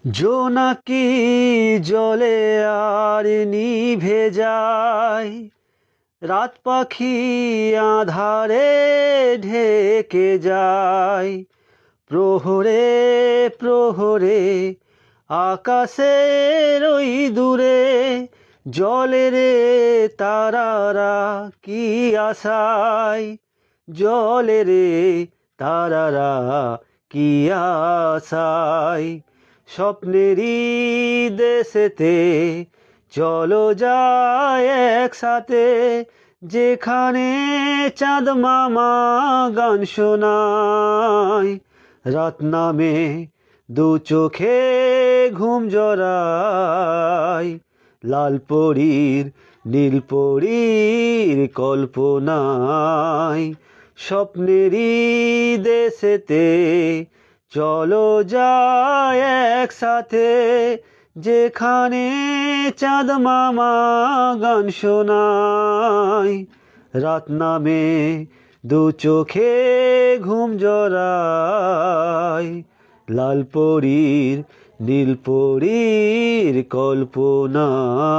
জোনাকি জলে আর নিভে যায়, রাত পাখি আঁধারে ঢেকে যায়। প্রহরে প্রহরে আকাশের ওই দূরে জলে রে তারারা কি আশায়, জলে রে তারারা কি আশায়। স্বপ্নেরই দেশেতে চলো যায় একসাথে, যেখানে চাঁদ মামা গান শোনায়। রাত নামে দু চোখে ঘুম জড়ায়, লাল পরীর নীল পরীর কল্পনায়। স্বপ্নেরই দেশেতে চলো যায় একসাথে, যেখানে চাঁদ মামা গান শোনায়। রাত নামে দু চোখে ঘুম জড়ায়, লাল পরীর নীল পরীর কল্পনায়।